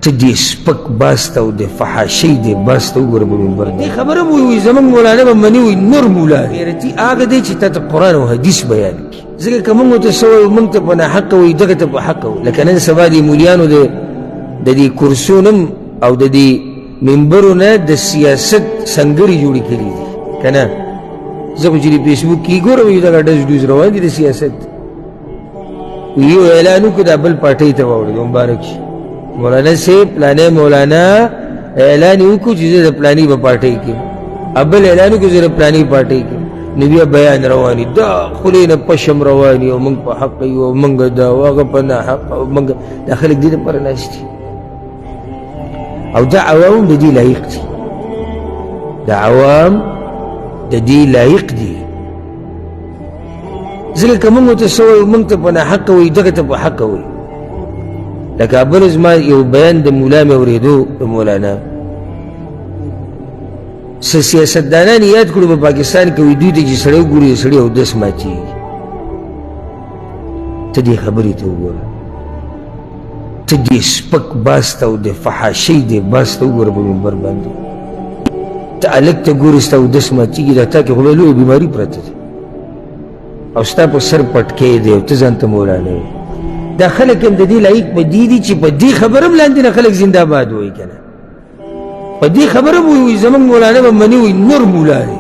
ته دې سپک باس ته او د فحاشۍ دې باس ته وګوره په منبر دې خبره به وایي زموږ مولانا به مني وایي نور مولا غیرتي هغه دی چې تا ته قرآن او حدیث بیان کړي ځکه که موږ ورته څه وایو موږ ته په ناحقه وایي دغه ته په حقه وایي لکه نن سبا دې مولیانو د دې کرسو نم او د دې منبرو نه د سیاست سنګرې جوړې کړي دي که نه زه خو چې د فیسبوک کې ګورم یو دغه ډز ډوز روان دي د سیاست یو اعلان وکړو دا بل پارټۍ ته واوړېدو مبارک شي مولانا صاحب پلانی مولانا اعلان وکړو چې زه د پلاني به پارټۍ کې بل اعلان وکړو زه د پلاني پارټۍ کې نو بیا بیان رواني دا خولې نه پشم رواني او موږ په حق یو او موږ دا او هغه په ناحق او موږ دا خلک دې دپاره ناست دي او دا عوام د دې لایق دي دا عوام د دې لایق دي ځکه که موږ ورته څه وایو موږ ته په ناحقه وایي دغه ته په حقه وایي لکه بل زما یو بیان د مولا مې اورېدو د مولانا څه سیاستدانان یاد کړو په پاکستان کې وایي دوی ته چې سړی وګوري د سړي اودس ماتېږي ته دې خبرې ته وګوره ته دې سپک باس ته او د فحاشۍ دې باس ته وګوره په منبر باندې ته هلک ته ګورې ستا اودس ماتېږي دا تا کې خو لویه بیماري پرته ده او ستا په سر پټکی دی او ته ځان ته مولانا یې دا خلک هم د دې لایق په دې دي چې په دې خبره هم لاندې نه خلک زنده باد وایي که نه په دې خبره به وایي زموږ مولانا به مني وایي نور مولا دی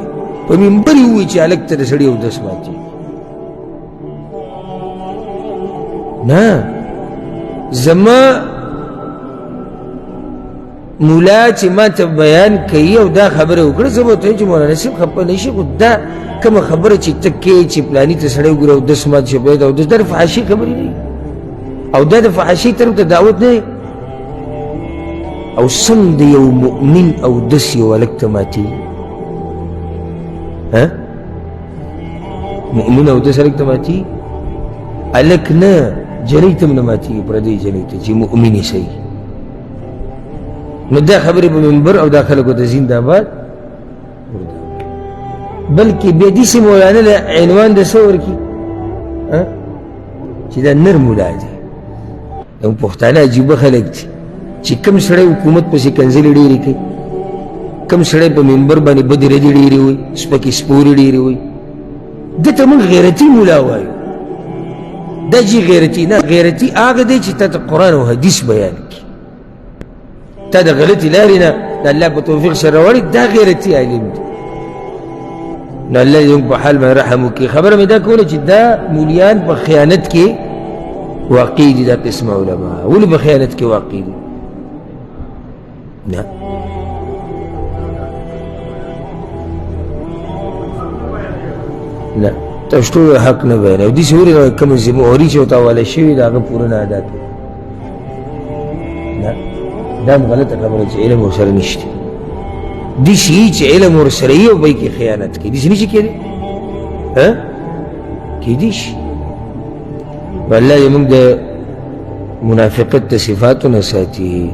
په منبر یې ووایي چې هلک ته د سړي اودس ماتېږي نه زما مولا چې ما ته بیان کوي او دا خبره وکړه زه به ورته وایم چې مولانا صاحب خفه نه شي خو دا کومه خبره چې ته کوې چې پلاني ته سړی وګوره اودس مات شي باید اودس دا د فحاشۍ خبرې نه او دا د فحاشۍ طرف ته دعوت نه او څنګه د یو مؤمن اودس یو هلک ته ماتېږي مؤمن اودس هلک ته ماتېږي هلک نه جنۍ ته هم نه ماتېږي پردۍ جنۍ ته چې مؤمن یې صحیح نو دا خبرې په منبر او دا خلکو ته زنده باد بلکې بیا داسې مولانا له عنوان د څه ورکړي چې دا نر مولا دی دا پښتانه عجیبه خلک دي چې کوم سړی حکومت پسې کنځلې ډېرې کوي کوم سړی په منبر باندې بدې ردې ډېرې وایي سپکې سپورې ډېرې وایي ده ته موږ غیرتي مولا وایو دا چې غیرتي نه غیرتي هغه دی چې تا ته قرآن او حدیث بیان کړي تا د غلطې لارې نه د الله په توفیق سره راوړي دا غیرتي عالم دی نو الله دې موږ په حال باندې رحم وکړي خبره مې دا کوله چې دا مولیان په خیانت کې واقع دي دا قسم علما ولې په خیانت کې واقع دي نه نه تاسو ټول حق نه وایي او داسې ولې کومه ذمهواري چې ورته حواله شوې ده هغه پوره نه ادا کوي نه دا هم غلطه خبره چې علم ورسره نشته داسې یي چې علم ورسره یي او بی کې خیانت کوي داسې نه شي کېدی کېدی شي والله دې موږ د منافقت د صفاتو نه ساتي